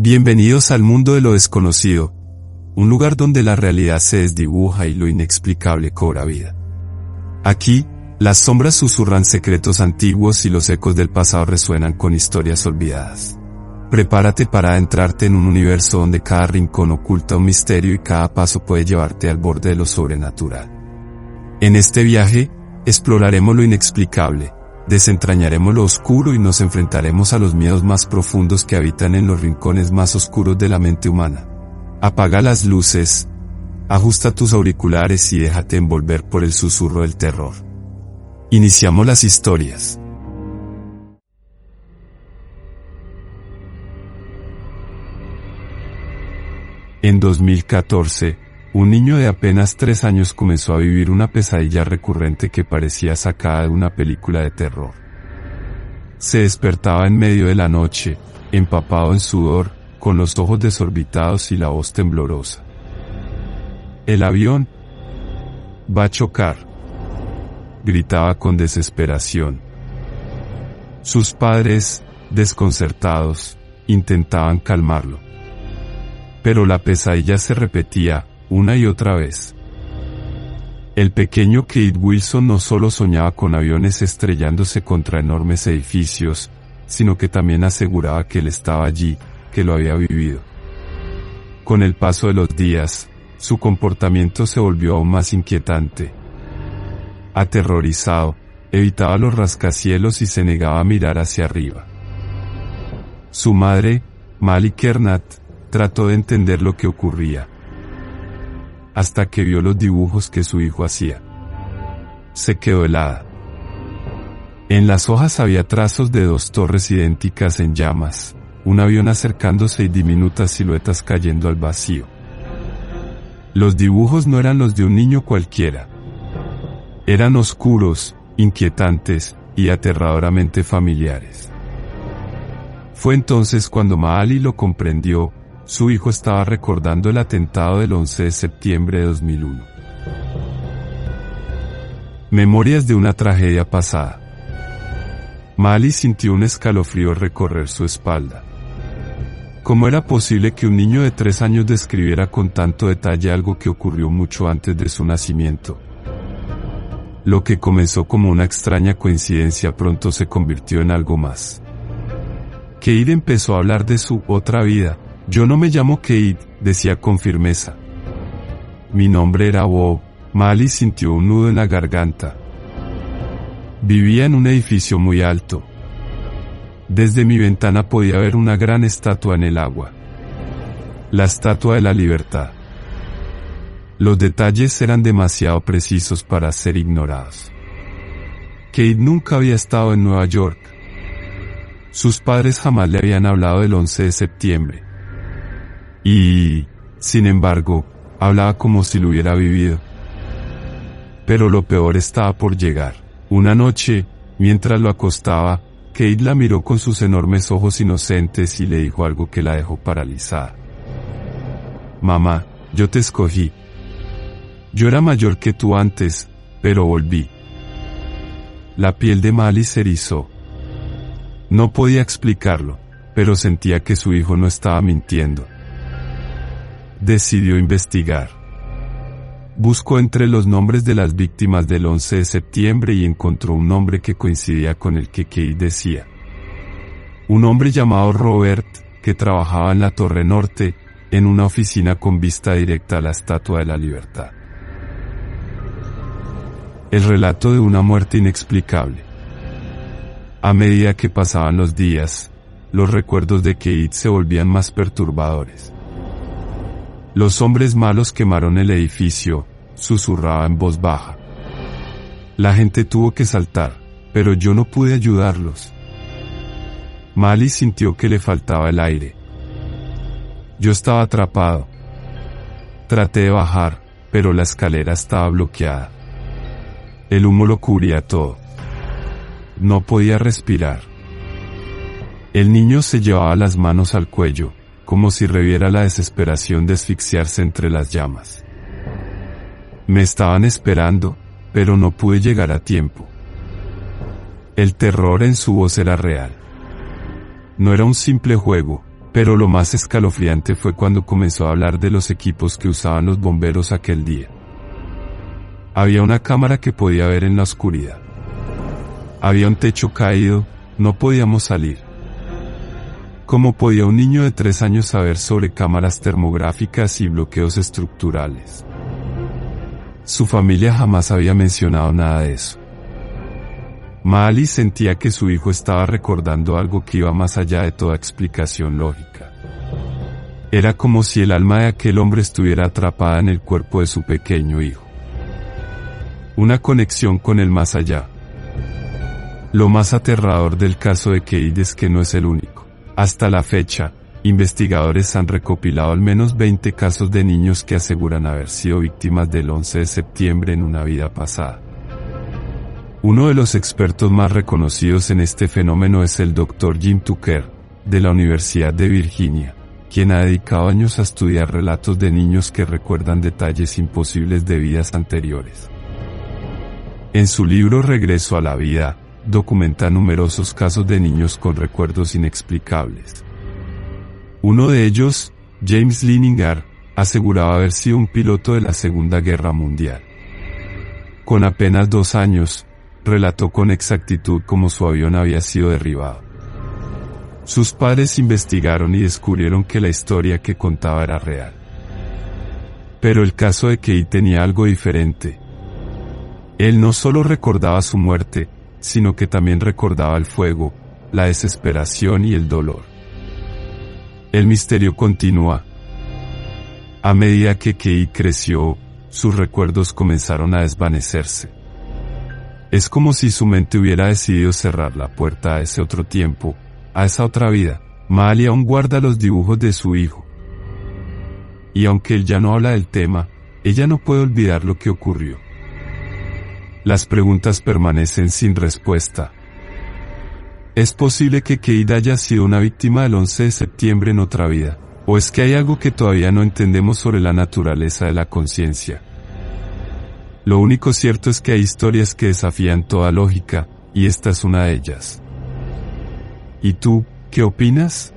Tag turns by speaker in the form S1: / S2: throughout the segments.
S1: Bienvenidos al mundo de lo desconocido, un lugar donde la realidad se desdibuja y lo inexplicable cobra vida. Aquí, las sombras susurran secretos antiguos y los ecos del pasado resuenan con historias olvidadas. Prepárate para adentrarte en un universo donde cada rincón oculta un misterio y cada paso puede llevarte al borde de lo sobrenatural. En este viaje, exploraremos lo inexplicable, desentrañaremos lo oscuro y nos enfrentaremos a los miedos más profundos que habitan en los rincones más oscuros de la mente humana. Apaga las luces, ajusta tus auriculares y déjate envolver por el susurro del terror. Iniciamos las historias. En 2014, un niño de apenas 3 años comenzó a vivir una pesadilla recurrente que parecía sacada de una película de terror. Se despertaba en medio de la noche, empapado en sudor, con los ojos desorbitados y la voz temblorosa. «El avión va a chocar», gritaba con desesperación. Sus padres, desconcertados, intentaban calmarlo. Pero la pesadilla se repetía, una y otra vez. El pequeño Kate Wilson no solo soñaba con aviones estrellándose contra enormes edificios, sino que también aseguraba que él estaba allí, que lo había vivido. Con el paso de los días, su comportamiento se volvió aún más inquietante. Aterrorizado, evitaba los rascacielos y se negaba a mirar hacia arriba. Su madre, Mali Kernat, trató de entender lo que ocurría, hasta que vio los dibujos que su hijo hacía. Se quedó helada. En las hojas había trazos de 2 torres idénticas en llamas, un avión acercándose y diminutas siluetas cayendo al vacío. Los dibujos no eran los de un niño cualquiera. Eran oscuros, inquietantes y aterradoramente familiares. Fue entonces cuando Maali lo comprendió. Su hijo estaba recordando el atentado del 11 de septiembre de 2001. Memorias de una tragedia pasada. Mali sintió un escalofrío recorrer su espalda. ¿Cómo era posible que un niño de 3 años describiera con tanto detalle algo que ocurrió mucho antes de su nacimiento? Lo que comenzó como una extraña coincidencia pronto se convirtió en algo más. Kate empezó a hablar de su otra vida. «Yo no me llamo Kate», decía con firmeza. «Mi nombre era Bob». Mali sintió un nudo en la garganta. Vivía en un edificio muy alto. Desde mi ventana podía ver una gran estatua en el agua. La Estatua de la Libertad. Los detalles eran demasiado precisos para ser ignorados. Kate nunca había estado en Nueva York. Sus padres jamás le habían hablado del 11 de septiembre. Y, sin embargo, hablaba como si lo hubiera vivido. Pero lo peor estaba por llegar. Una noche, mientras lo acostaba, Kate la miró con sus enormes ojos inocentes y le dijo algo que la dejó paralizada. «Mamá, yo te escogí. Yo era mayor que tú antes, pero volví». La piel de Mali se erizó. No podía explicarlo, pero sentía que su hijo no estaba mintiendo. Decidió investigar. Buscó entre los nombres de las víctimas del 11 de septiembre y encontró un nombre que coincidía con el que Kate decía. Un hombre llamado Robert, que trabajaba en la Torre Norte, en una oficina con vista directa a la Estatua de la Libertad. El relato de una muerte inexplicable. A medida que pasaban los días, los recuerdos de Kate se volvían más perturbadores. «Los hombres malos quemaron el edificio», susurraba en voz baja. «La gente tuvo que saltar, pero yo no pude ayudarlos». Mali sintió que le faltaba el aire. «Yo estaba atrapado. Traté de bajar, pero la escalera estaba bloqueada. El humo lo cubría todo. No podía respirar». El niño se llevaba las manos al cuello, como si reviera la desesperación de asfixiarse entre las llamas. «Me estaban esperando, pero no pude llegar a tiempo». El terror en su voz era real. No era un simple juego, Pero lo más escalofriante fue cuando comenzó a hablar de los equipos que usaban los bomberos aquel día. Había una cámara que podía ver en la oscuridad. Había un techo caído, no podíamos salir. ¿Cómo podía un niño de 3 años saber sobre cámaras termográficas y bloqueos estructurales? Su familia jamás había mencionado nada de eso. Maali sentía que su hijo estaba recordando algo que iba más allá de toda explicación lógica. Era como si el alma de aquel hombre estuviera atrapada en el cuerpo de su pequeño hijo. Una conexión con el más allá. Lo más aterrador del caso de Cade es que no es el único. Hasta la fecha, investigadores han recopilado al menos 20 casos de niños que aseguran haber sido víctimas del 11 de septiembre en una vida pasada. Uno de los expertos más reconocidos en este fenómeno es el Dr. Jim Tucker, de la Universidad de Virginia, quien ha dedicado años a estudiar relatos de niños que recuerdan detalles imposibles de vidas anteriores. En su libro Regreso a la vida, documenta numerosos casos de niños con recuerdos inexplicables. Uno de ellos, James Liningar, aseguraba haber sido un piloto de la Segunda Guerra Mundial. Con apenas 2 años, relató con exactitud cómo su avión había sido derribado. Sus padres investigaron y descubrieron que la historia que contaba era real. Pero el caso de Cade tenía algo diferente. Él no solo recordaba su muerte, sino que también recordaba el fuego, la desesperación y el dolor. El misterio continúa. A medida que Cade creció, sus recuerdos comenzaron a desvanecerse. Es como si su mente hubiera decidido cerrar la puerta a ese otro tiempo, a esa otra vida. Maali aún guarda los dibujos de su hijo. Y aunque él ya no habla del tema, ella no puede olvidar lo que ocurrió. Las preguntas permanecen sin respuesta. ¿Es posible que Cade haya sido una víctima del 11 de septiembre en otra vida? ¿O es que hay algo que todavía no entendemos sobre la naturaleza de la conciencia? Lo único cierto es que hay historias que desafían toda lógica, y esta es una de ellas. ¿Y tú, qué opinas?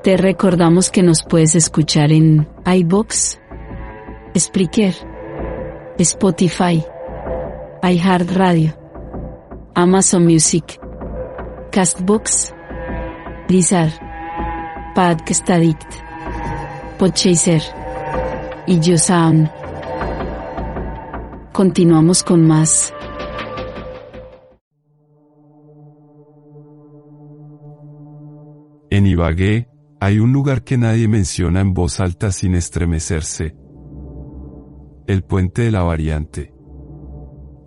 S2: Te recordamos que nos puedes escuchar en iVoox, Spreaker, Spotify, iHeartRadio, Amazon Music, Castbox, Deezer, Podcast Addict, Podchaser y YouSound. Continuamos con más.
S1: En Ibagué, hay un lugar que nadie menciona en voz alta sin estremecerse. El Puente de la Variante.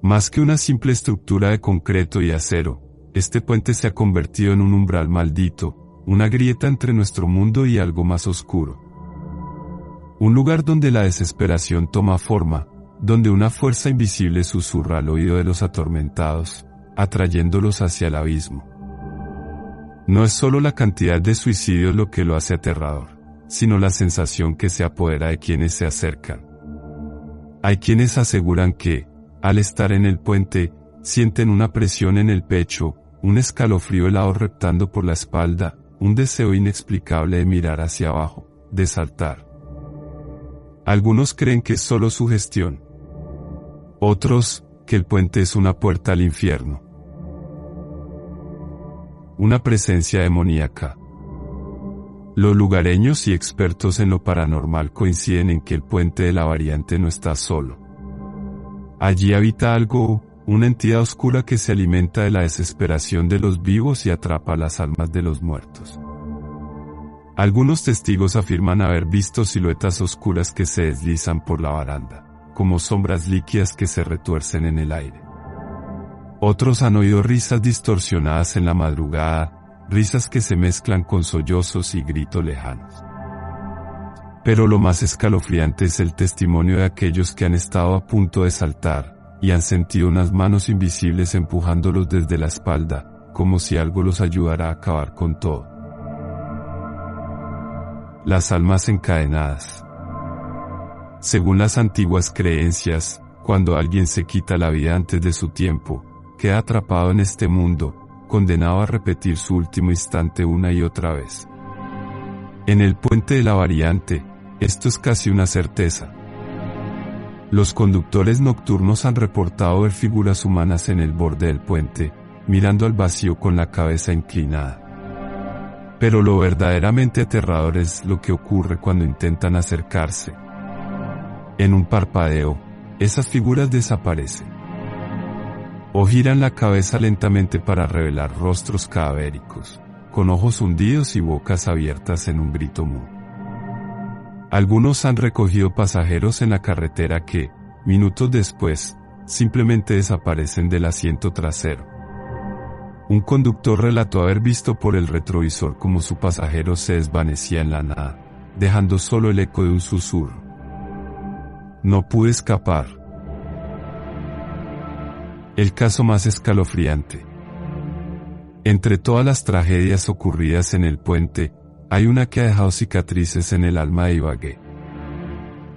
S1: Más que una simple estructura de concreto y acero, este puente se ha convertido en un umbral maldito, una grieta entre nuestro mundo y algo más oscuro. Un lugar donde la desesperación toma forma, donde una fuerza invisible susurra al oído de los atormentados, atrayéndolos hacia el abismo. No es solo la cantidad de suicidios lo que lo hace aterrador, sino la sensación que se apodera de quienes se acercan. Hay quienes aseguran que, al estar en el puente, sienten una presión en el pecho, un escalofrío helado reptando por la espalda, un deseo inexplicable de mirar hacia abajo, de saltar. Algunos creen que es solo sugestión. Otros, que el puente es una puerta al infierno. Una presencia demoníaca. Los lugareños y expertos en lo paranormal coinciden en que el Puente de la Variante no está solo. Allí habita algo, una entidad oscura que se alimenta de la desesperación de los vivos y atrapa las almas de los muertos. Algunos testigos afirman haber visto siluetas oscuras que se deslizan por la baranda, como sombras líquidas que se retuercen en el aire. Otros han oído risas distorsionadas en la madrugada, risas que se mezclan con sollozos y gritos lejanos. Pero lo más escalofriante es el testimonio de aquellos que han estado a punto de saltar, y han sentido unas manos invisibles empujándolos desde la espalda, como si algo los ayudara a acabar con todo. Las almas encadenadas. Según las antiguas creencias, Cuando alguien se quita la vida antes de su tiempo, queda atrapado en este mundo, condenado a repetir su último instante una y otra vez. En el puente de la variante, esto es casi una certeza. Los conductores nocturnos han reportado ver figuras humanas en el borde del puente, mirando al vacío con la cabeza inclinada. Pero lo verdaderamente aterrador es lo que ocurre cuando intentan acercarse. En un parpadeo, esas figuras desaparecen. O giran la cabeza lentamente para revelar rostros cadavéricos, con ojos hundidos y bocas abiertas en un grito mudo. Algunos han recogido pasajeros en la carretera que, minutos después, simplemente desaparecen del asiento trasero. Un conductor relató haber visto por el retrovisor cómo su pasajero se desvanecía en la nada, dejando solo el eco de un susurro. No pude escapar. El caso más escalofriante. Entre todas las tragedias ocurridas en el puente, hay una que ha dejado cicatrices en el alma de Ibagué.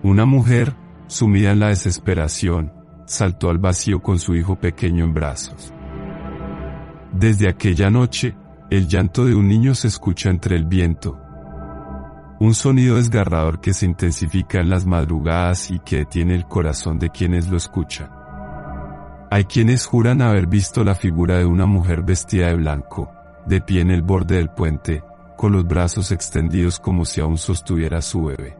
S1: Una mujer, sumida en la desesperación, saltó al vacío con su hijo pequeño en brazos. Desde aquella noche, el llanto de un niño se escucha entre el viento. Un sonido desgarrador que se intensifica en las madrugadas y que detiene el corazón de quienes lo escuchan. Hay quienes juran haber visto la figura de una mujer vestida de blanco, de pie en el borde del puente, con los brazos extendidos como si aún sostuviera a su bebé.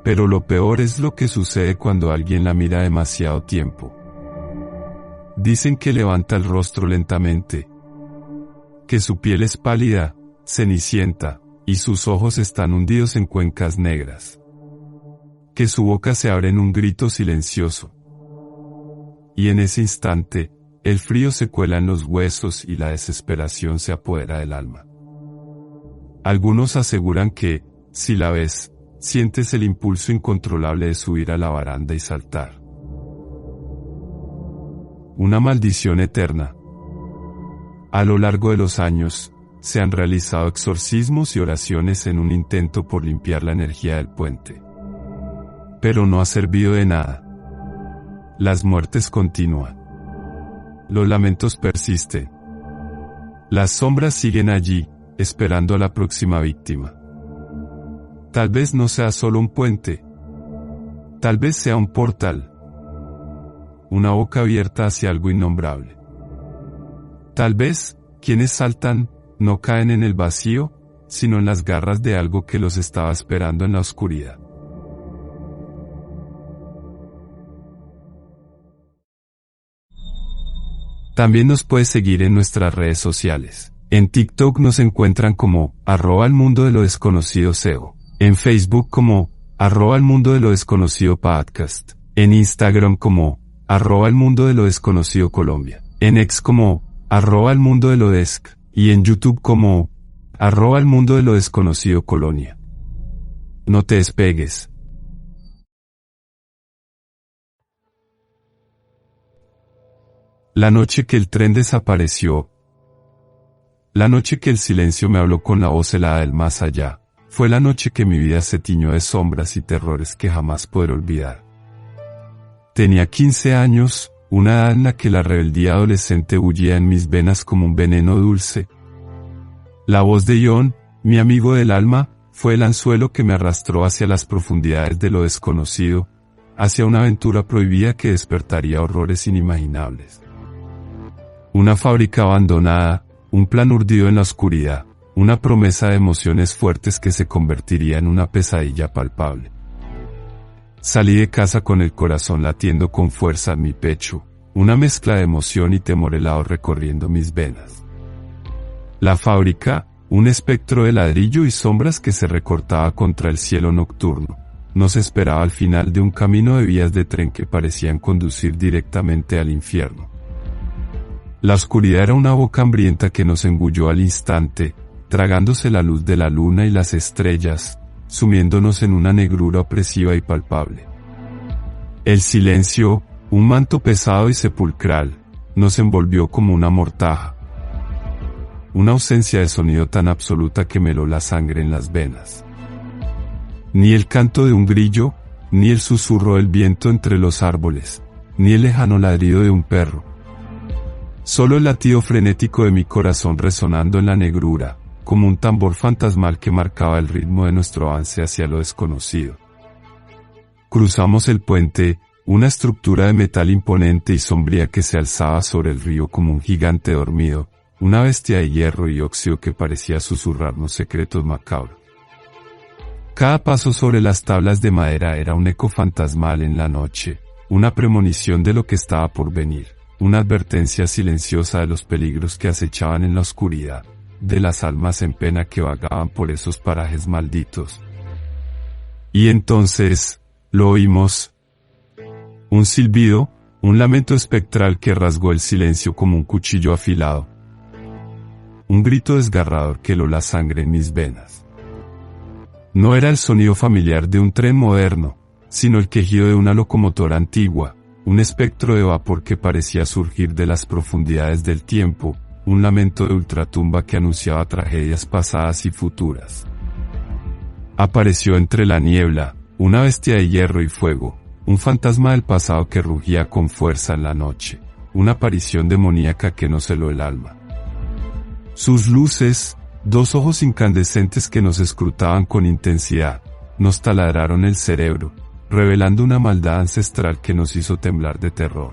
S1: Pero lo peor es lo que sucede cuando alguien la mira demasiado tiempo. Dicen que levanta el rostro lentamente, que su piel es pálida, cenicienta, y sus ojos están hundidos en cuencas negras. Que su boca se abre en un grito silencioso. Y en ese instante, el frío se cuela en los huesos y la desesperación se apodera del alma. Algunos aseguran que, si la ves, sientes el impulso incontrolable de subir a la baranda y saltar. Una maldición eterna. A lo largo de los años, se han realizado exorcismos y oraciones en un intento por limpiar la energía del puente. Pero no ha servido de nada. Las muertes continúan. Los lamentos persisten. Las sombras siguen allí, esperando a la próxima víctima. Tal vez no sea solo un puente. Tal vez sea un portal. Una boca abierta hacia algo innombrable. Tal vez, quienes saltan, no caen en el vacío, sino en las garras de algo que los estaba esperando en la oscuridad. También nos puedes seguir en nuestras redes sociales. En TikTok nos encuentran como @elmundodelo_desconocido. En Facebook como @elmundodelo_desconocido podcast. En Instagram como @elmundodelo_desconocido Colombia. En X como @elmundodelodesc. Y en YouTube como @elmundodelodesconocido Colonia. No te despegues. La noche que el tren desapareció. La noche que el silencio me habló con la voz helada del más allá, fue la noche que mi vida se tiñó de sombras y terrores que jamás podré olvidar. Tenía 15 años, una edad en la que la rebeldía adolescente bullía en mis venas como un veneno dulce. La voz de John, mi amigo del alma, fue el anzuelo que me arrastró hacia las profundidades de lo desconocido, hacia una aventura prohibida que despertaría horrores inimaginables. Una fábrica abandonada, un plan urdido en la oscuridad, una promesa de emociones fuertes que se convertiría en una pesadilla palpable. Salí de casa con el corazón latiendo con fuerza en mi pecho, una mezcla de emoción y temor helado recorriendo mis venas. La fábrica, un espectro de ladrillo y sombras que se recortaba contra el cielo nocturno, nos esperaba al final de un camino de vías de tren que parecían conducir directamente al infierno. La oscuridad era una boca hambrienta que nos engulló al instante, tragándose la luz de la luna y las estrellas, sumiéndonos en una negrura opresiva y palpable. El silencio, un manto pesado y sepulcral, nos envolvió como una mortaja. Una ausencia de sonido tan absoluta que me heló la sangre en las venas. Ni el canto de un grillo, ni el susurro del viento entre los árboles, ni el lejano ladrido de un perro. Solo el latido frenético de mi corazón resonando en la negrura, como un tambor fantasmal que marcaba el ritmo de nuestro avance hacia lo desconocido. Cruzamos el puente, una estructura de metal imponente y sombría que se alzaba sobre el río como un gigante dormido, una bestia de hierro y óxido que parecía susurrarnos secretos macabros. Cada paso sobre las tablas de madera era un eco fantasmal en la noche, una premonición de lo que estaba por venir, una advertencia silenciosa de los peligros que acechaban en la oscuridad, de las almas en pena que vagaban por esos parajes malditos. Y entonces, lo oímos. Un silbido, un lamento espectral que rasgó el silencio como un cuchillo afilado. Un grito desgarrador que heló la sangre en mis venas. No era el sonido familiar de un tren moderno, sino el quejido de una locomotora antigua, un espectro de vapor que parecía surgir de las profundidades del tiempo, un lamento de ultratumba que anunciaba tragedias pasadas y futuras. Apareció entre la niebla, una bestia de hierro y fuego, un fantasma del pasado que rugía con fuerza en la noche, una aparición demoníaca que nos heló el alma. Sus luces, dos ojos incandescentes que nos escrutaban con intensidad, nos taladraron el cerebro, revelando una maldad ancestral que nos hizo temblar de terror.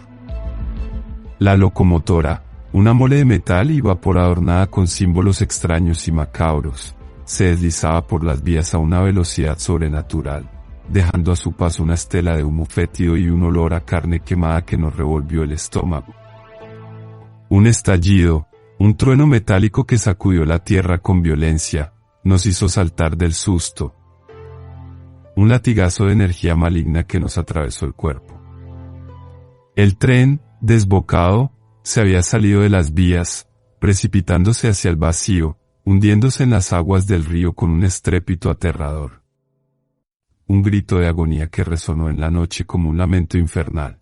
S1: La locomotora, una mole de metal y vapor adornada con símbolos extraños y macabros, se deslizaba por las vías a una velocidad sobrenatural, dejando a su paso una estela de humo fétido y un olor a carne quemada que nos revolvió el estómago. Un estallido, un trueno metálico que sacudió la tierra con violencia, nos hizo saltar del susto. Un latigazo de energía maligna que nos atravesó el cuerpo. El tren, desbocado, se había salido de las vías, precipitándose hacia el vacío, hundiéndose en las aguas del río con un estrépito aterrador. Un grito de agonía que resonó en la noche como un lamento infernal.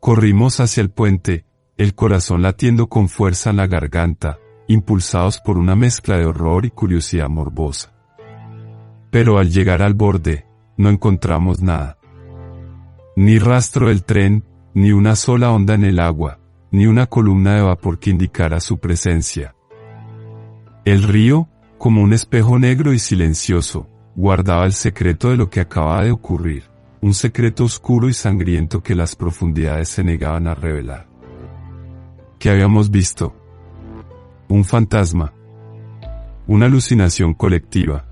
S1: Corrimos hacia el puente, el corazón latiendo con fuerza en la garganta, impulsados por una mezcla de horror y curiosidad morbosa. Pero al llegar al borde, no encontramos nada. Ni rastro del tren, ni una sola onda en el agua, ni una columna de vapor que indicara su presencia. El río, como un espejo negro y silencioso, guardaba el secreto de lo que acababa de ocurrir, un secreto oscuro y sangriento que las profundidades se negaban a revelar. ¿Qué habíamos visto? Un fantasma. Una alucinación colectiva.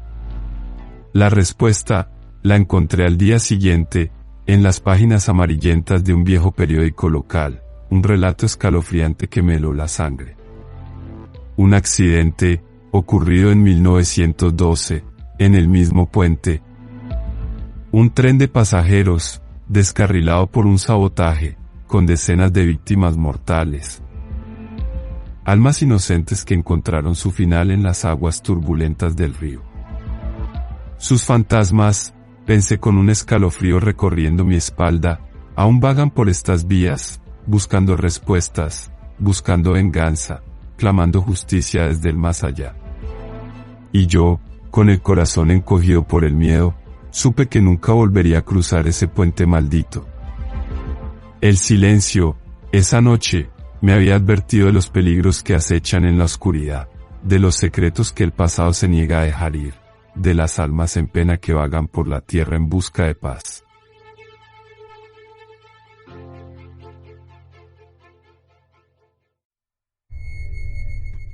S1: La respuesta, la encontré al día siguiente, en las páginas amarillentas de un viejo periódico local, un relato escalofriante que me heló la sangre. Un accidente, ocurrido en 1912, en el mismo puente. Un tren de pasajeros, descarrilado por un sabotaje, con decenas de víctimas mortales. Almas inocentes que encontraron su final en las aguas turbulentas del río. Sus fantasmas, pensé con un escalofrío recorriendo mi espalda, aún vagan por estas vías, buscando respuestas, buscando venganza, clamando justicia desde el más allá. Y yo, con el corazón encogido por el miedo, supe que nunca volvería a cruzar ese puente maldito. El silencio, esa noche, me había advertido de los peligros que acechan en la oscuridad, de los secretos que el pasado se niega a dejar ir, de las almas en pena que vagan por la tierra en busca de paz.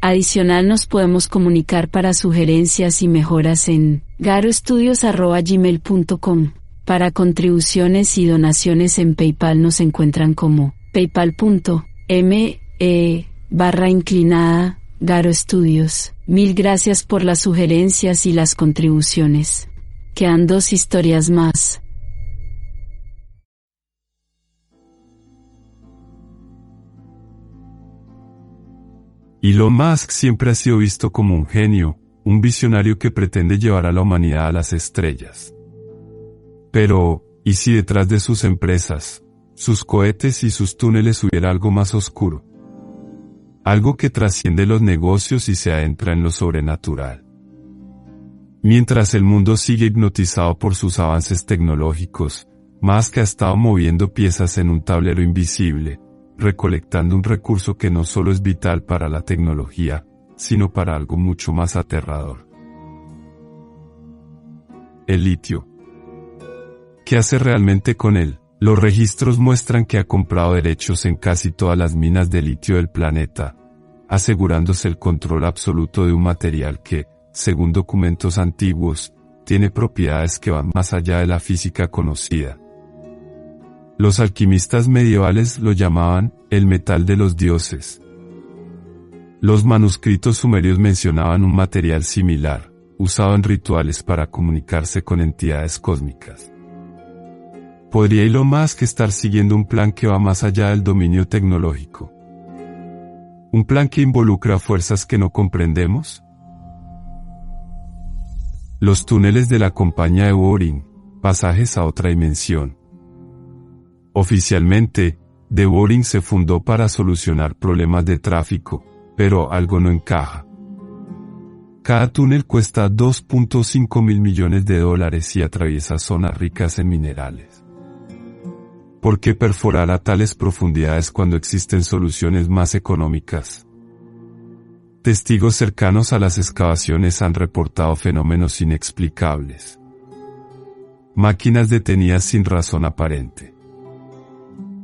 S2: Adicional nos podemos comunicar para sugerencias y mejoras en garoestudios@gmail.com. Para contribuciones y donaciones en PayPal nos encuentran como paypal.me/Garo Estudios. Mil gracias por las sugerencias y las contribuciones. Quedan 2 historias más.
S1: Elon Musk siempre ha sido visto como un genio, un visionario que pretende llevar a la humanidad a las estrellas. Pero, ¿y si detrás de sus empresas, sus cohetes y sus túneles hubiera algo más oscuro? Algo que trasciende los negocios y se adentra en lo sobrenatural. Mientras el mundo sigue hipnotizado por sus avances tecnológicos, Musk ha estado moviendo piezas en un tablero invisible, recolectando un recurso que no solo es vital para la tecnología, sino para algo mucho más aterrador. El litio. ¿Qué hace realmente con él? Los registros muestran que ha comprado derechos en casi todas las minas de litio del planeta, asegurándose el control absoluto de un material que, según documentos antiguos, tiene propiedades que van más allá de la física conocida. Los alquimistas medievales lo llamaban el metal de los dioses. Los manuscritos sumerios mencionaban un material similar, usado en rituales para comunicarse con entidades cósmicas. ¿Podría Elon Musk estar siguiendo un plan que va más allá del dominio tecnológico? ¿Un plan que involucra fuerzas que no comprendemos? Los túneles de la compañía de Boring, pasajes a otra dimensión. Oficialmente, The Boring se fundó para solucionar problemas de tráfico, pero algo no encaja. Cada túnel cuesta $2.5 mil millones y atraviesa zonas ricas en minerales. ¿Por qué perforar a tales profundidades cuando existen soluciones más económicas? Testigos cercanos a las excavaciones han reportado fenómenos inexplicables. Máquinas detenidas sin razón aparente.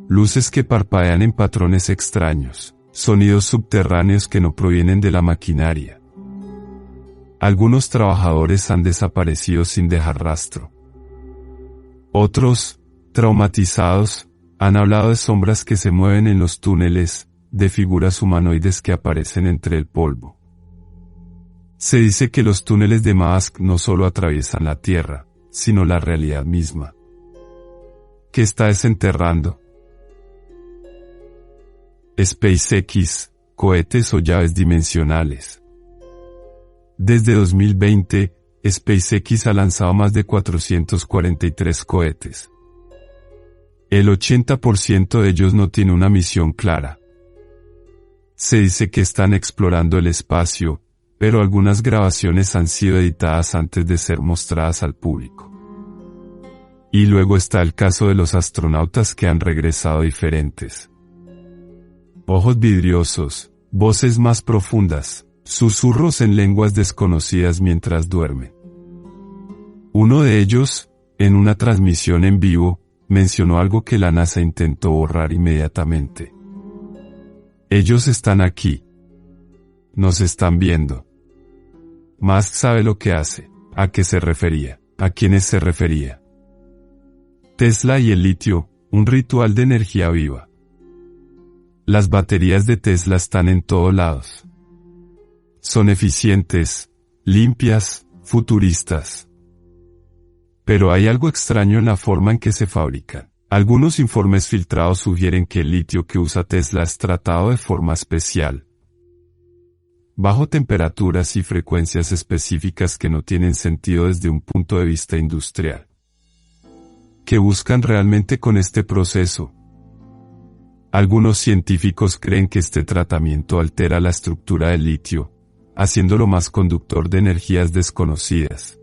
S1: Luces que parpadean en patrones extraños, sonidos subterráneos que no provienen de la maquinaria. Algunos trabajadores han desaparecido sin dejar rastro. Otros, traumatizados, han hablado de sombras que se mueven en los túneles, de figuras humanoides que aparecen entre el polvo. Se dice que los túneles de Musk no solo atraviesan la Tierra, sino la realidad misma. ¿Qué está desenterrando? SpaceX, cohetes o llaves dimensionales. Desde 2020, SpaceX ha lanzado más de 443 cohetes. El 80% de ellos no tiene una misión clara. Se dice que están explorando el espacio, pero algunas grabaciones han sido editadas antes de ser mostradas al público. Y luego está el caso de los astronautas que han regresado diferentes. Ojos vidriosos, voces más profundas, susurros en lenguas desconocidas mientras duermen. Uno de ellos, en una transmisión en vivo, mencionó algo que la NASA intentó borrar inmediatamente. Ellos están aquí. Nos están viendo. Musk sabe lo que hace. ¿A qué se refería? ¿A quiénes se refería? Tesla y el litio, un ritual de energía viva. Las baterías de Tesla están en todos lados. Son eficientes, limpias, futuristas. Pero hay algo extraño en la forma en que se fabrican. Algunos informes filtrados sugieren que el litio que usa Tesla es tratado de forma especial, bajo temperaturas y frecuencias específicas que no tienen sentido desde un punto de vista industrial. ¿Qué buscan realmente con este proceso? Algunos científicos creen que este tratamiento altera la estructura del litio, haciéndolo más conductor de energías desconocidas.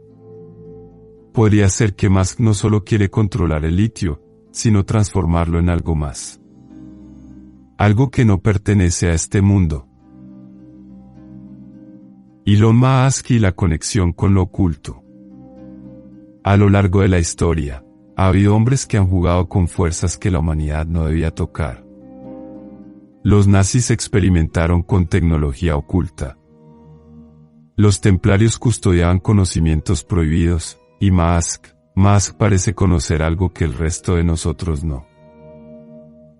S1: Podría ser que Musk no solo quiere controlar el litio, sino transformarlo en algo más. Algo que no pertenece a este mundo. Elon Musk y la conexión con lo oculto. A lo largo de la historia, ha habido hombres que han jugado con fuerzas que la humanidad no debía tocar. Los nazis experimentaron con tecnología oculta. Los templarios custodiaban conocimientos prohibidos, y Musk parece conocer algo que el resto de nosotros no.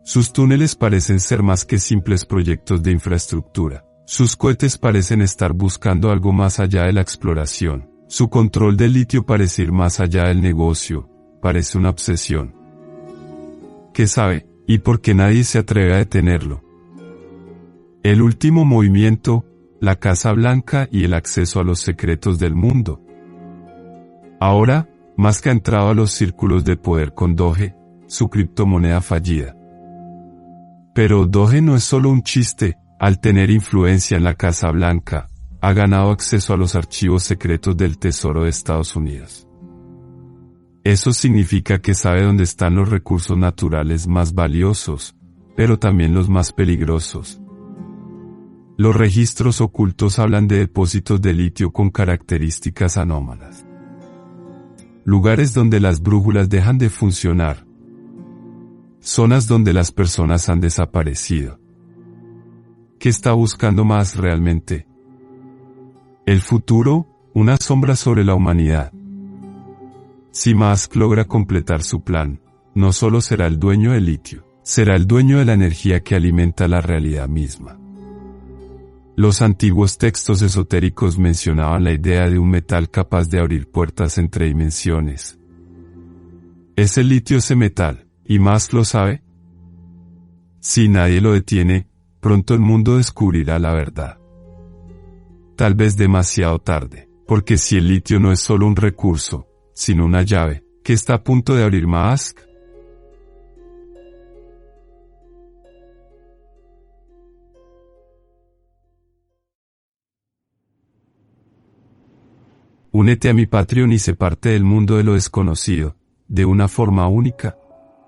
S1: Sus túneles parecen ser más que simples proyectos de infraestructura. Sus cohetes parecen estar buscando algo más allá de la exploración. Su control del litio parece ir más allá del negocio, parece una obsesión. ¿Qué sabe? ¿Y por qué nadie se atreve a detenerlo? El último movimiento, la Casa Blanca y el acceso a los secretos del mundo. Ahora, Musk ha entrado a los círculos de poder con Doge, su criptomoneda fallida. Pero Doge no es solo un chiste. Al tener influencia en la Casa Blanca, ha ganado acceso a los archivos secretos del Tesoro de Estados Unidos. Eso significa que sabe dónde están los recursos naturales más valiosos, pero también los más peligrosos. Los registros ocultos hablan de depósitos de litio con características anómalas. Lugares donde las brújulas dejan de funcionar. Zonas donde las personas han desaparecido. ¿Qué está buscando más realmente? El futuro, una sombra sobre la humanidad. Si Musk logra completar su plan, no solo será el dueño del litio, será el dueño de la energía que alimenta la realidad misma. Los antiguos textos esotéricos mencionaban la idea de un metal capaz de abrir puertas entre dimensiones. ¿Es el litio ese metal, y Musk lo sabe? Si nadie lo detiene, pronto el mundo descubrirá la verdad. Tal vez demasiado tarde, porque si el litio no es solo un recurso, sino una llave, ¿qué está a punto de abrir Musk? Únete a mi Patreon y sé parte del mundo de lo desconocido, de una forma única.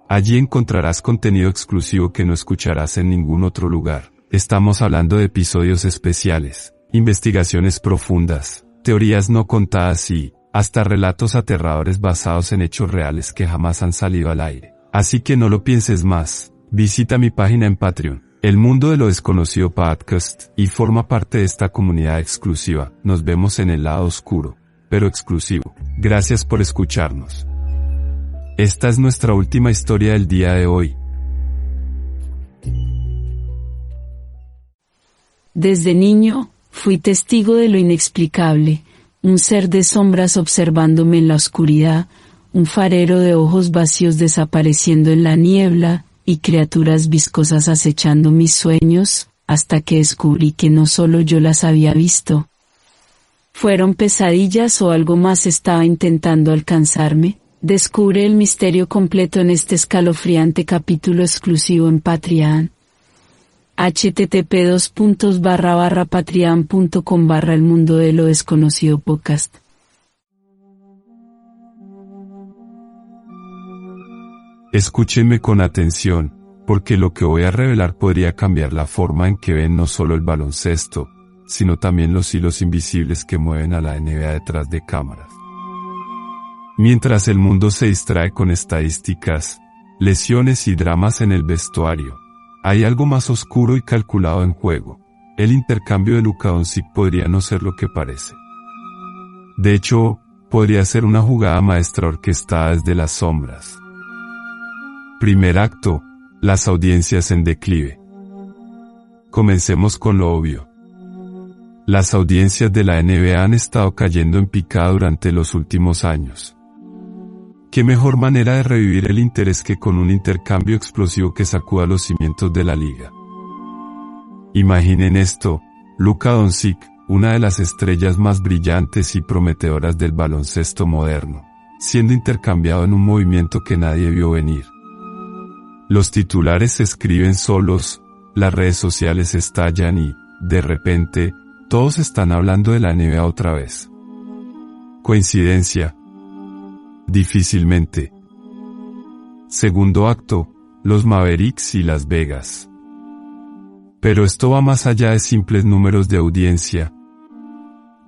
S1: Allí encontrarás contenido exclusivo que no escucharás en ningún otro lugar. Estamos hablando de episodios especiales, investigaciones profundas, teorías no contadas y, hasta relatos aterradores basados en hechos reales que jamás han salido al aire. Así que no lo pienses más. Visita mi página en Patreon, El Mundo de lo Desconocido Podcast, y forma parte de esta comunidad exclusiva. Nos vemos en el lado oscuro, pero exclusivo. Gracias por escucharnos. Esta es nuestra última historia del día de hoy.
S2: Desde niño, fui testigo de lo inexplicable, un ser de sombras observándome en la oscuridad, un farero de ojos vacíos desapareciendo en la niebla, y criaturas viscosas acechando mis sueños, hasta que descubrí que no solo yo las había visto. ¿Fueron pesadillas o algo más estaba intentando alcanzarme? Descubre el misterio completo en este escalofriante capítulo exclusivo en Patreon. http://patreon.com/el mundo de lo desconocido podcast.
S1: Escúchenme con atención, porque lo que voy a revelar podría cambiar la forma en que ven no solo el baloncesto, sino también los hilos invisibles que mueven a la NBA detrás de cámaras. Mientras el mundo se distrae con estadísticas, lesiones y dramas en el vestuario, hay algo más oscuro y calculado en juego. El intercambio de Luka Doncic podría no ser lo que parece. De hecho, podría ser una jugada maestra orquestada desde las sombras. Primer acto, las audiencias en declive. Comencemos con lo obvio. Las audiencias de la NBA han estado cayendo en picada durante los últimos años. ¿Qué mejor manera de revivir el interés que con un intercambio explosivo que sacuda los cimientos de la liga? Imaginen esto, Luka Doncic, una de las estrellas más brillantes y prometedoras del baloncesto moderno, siendo intercambiado en un movimiento que nadie vio venir. Los titulares se escriben solos, las redes sociales estallan y, de repente, todos están hablando de la NBA otra vez. ¿Coincidencia? Difícilmente. Segundo acto, los Mavericks y Las Vegas. Pero esto va más allá de simples números de audiencia.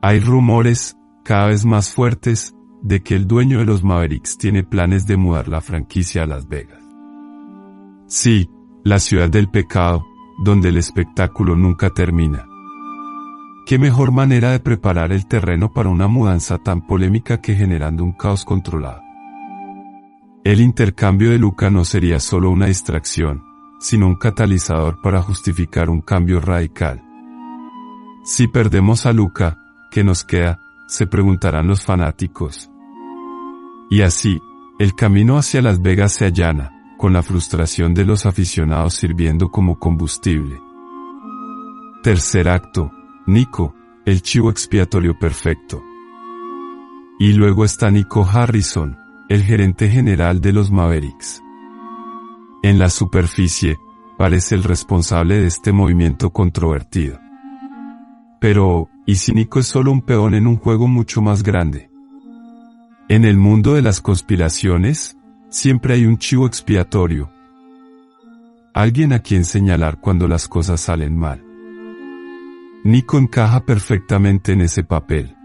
S1: Hay rumores, cada vez más fuertes, de que el dueño de los Mavericks tiene planes de mudar la franquicia a Las Vegas. Sí, la ciudad del pecado, donde el espectáculo nunca termina. ¿Qué mejor manera de preparar el terreno para una mudanza tan polémica que generando un caos controlado? El intercambio de Luka no sería solo una distracción, sino un catalizador para justificar un cambio radical. Si perdemos a Luka, ¿qué nos queda?, se preguntarán los fanáticos. Y así, el camino hacia Las Vegas se allana, con la frustración de los aficionados sirviendo como combustible. Tercer acto, Nico, el chivo expiatorio perfecto. Y luego está Nico Harrison, el gerente general de los Mavericks. En la superficie, parece el responsable de este movimiento controvertido. Pero, y si Nico es solo un peón en un juego mucho más grande. En el mundo de las conspiraciones, siempre hay un chivo expiatorio. Alguien a quien señalar cuando las cosas salen mal. Nico encaja perfectamente en ese papel.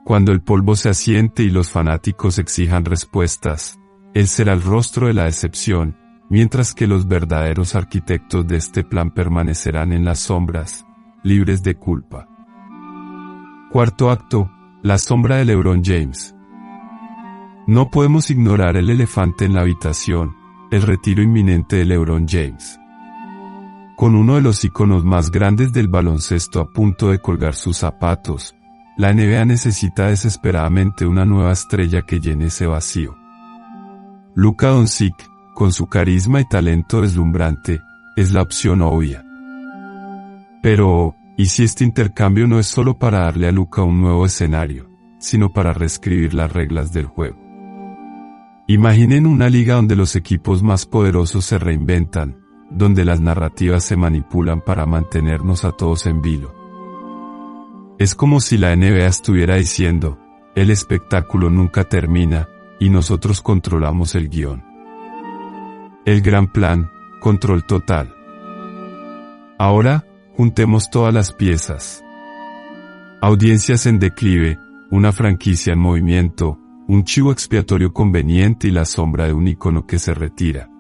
S1: Cuando el polvo se asiente y los fanáticos exijan respuestas, él será el rostro de la decepción, mientras que los verdaderos arquitectos de este plan permanecerán en las sombras, libres de culpa. Cuarto acto, la sombra de LeBron James. No podemos ignorar el elefante en la habitación, el retiro inminente de LeBron James. Con uno de los íconos más grandes del baloncesto a punto de colgar sus zapatos, la NBA necesita desesperadamente una nueva estrella que llene ese vacío. Luka Doncic, con su carisma y talento deslumbrante, es la opción obvia. Pero, ¿y si este intercambio no es solo para darle a Luka un nuevo escenario, sino para reescribir las reglas del juego? Imaginen una liga donde los equipos más poderosos se reinventan, donde las narrativas se manipulan para mantenernos a todos en vilo. Es como si la NBA estuviera diciendo, el espectáculo nunca termina, y nosotros controlamos el guión. El gran plan, control total. Ahora, juntemos todas las piezas. Audiencias en declive, una franquicia en movimiento, un chivo expiatorio conveniente y la sombra de un ícono que se retira.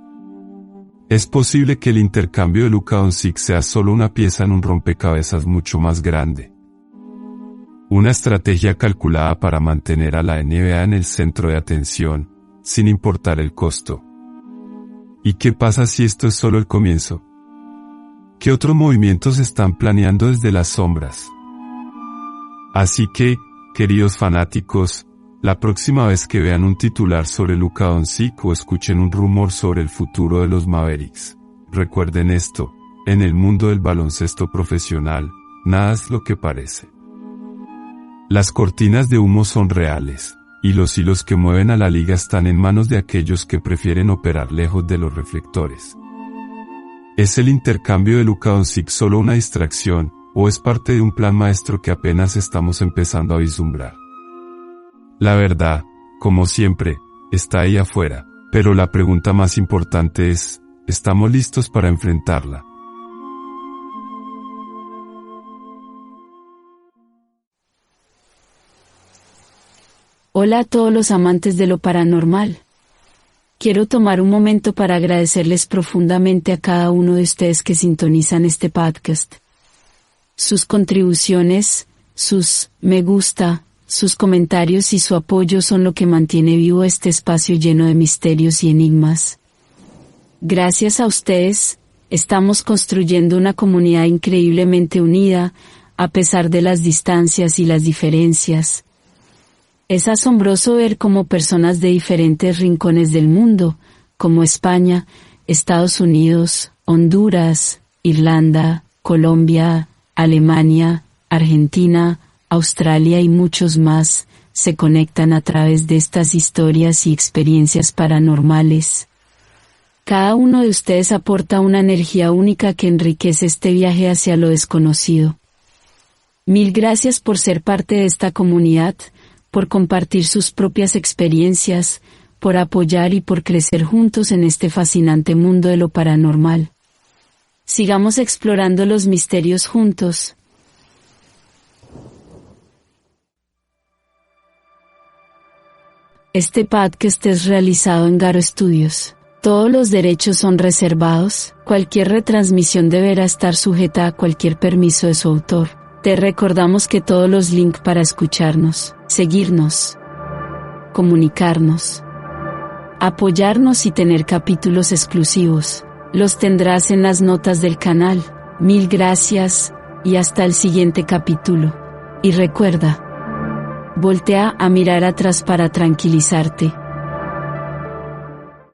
S1: Es posible que el intercambio de Luka Doncic sea solo una pieza en un rompecabezas mucho más grande. Una estrategia calculada para mantener a la NBA en el centro de atención, sin importar el costo. ¿Y qué pasa si esto es solo el comienzo? ¿Qué otros movimientos están planeando desde las sombras? Así que, queridos fanáticos, la próxima vez que vean un titular sobre Luka Doncic o escuchen un rumor sobre el futuro de los Mavericks, recuerden esto, en el mundo del baloncesto profesional, nada es lo que parece. Las cortinas de humo son reales, y los hilos que mueven a la liga están en manos de aquellos que prefieren operar lejos de los reflectores. ¿Es el intercambio de Luka Doncic solo una distracción, o es parte de un plan maestro que apenas estamos empezando a vislumbrar? La verdad, como siempre, está ahí afuera, pero la pregunta más importante es, ¿estamos listos para enfrentarla?
S2: Hola a todos los amantes de lo paranormal. Quiero tomar un momento para agradecerles profundamente a cada uno de ustedes que sintonizan este podcast. Sus contribuciones, sus me gusta, sus comentarios y su apoyo son lo que mantiene vivo este espacio lleno de misterios y enigmas. Gracias a ustedes, estamos construyendo una comunidad increíblemente unida, a pesar de las distancias y las diferencias. Es asombroso ver cómo personas de diferentes rincones del mundo, como España, Estados Unidos, Honduras, Irlanda, Colombia, Alemania, Argentina, Australia y muchos más, se conectan a través de estas historias y experiencias paranormales. Cada uno de ustedes aporta una energía única que enriquece este viaje hacia lo desconocido. Mil gracias por ser parte de esta comunidad, por compartir sus propias experiencias, por apoyar y por crecer juntos en este fascinante mundo de lo paranormal. Sigamos explorando los misterios juntos. Este podcast es realizado en Garo Studios. Todos los derechos son reservados, cualquier retransmisión deberá estar sujeta a cualquier permiso de su autor. Te recordamos que todos los links para escucharnos, seguirnos, comunicarnos, apoyarnos y tener capítulos exclusivos, los tendrás en las notas del canal. Mil gracias, y hasta el siguiente capítulo. Y recuerda, voltea a mirar atrás para tranquilizarte.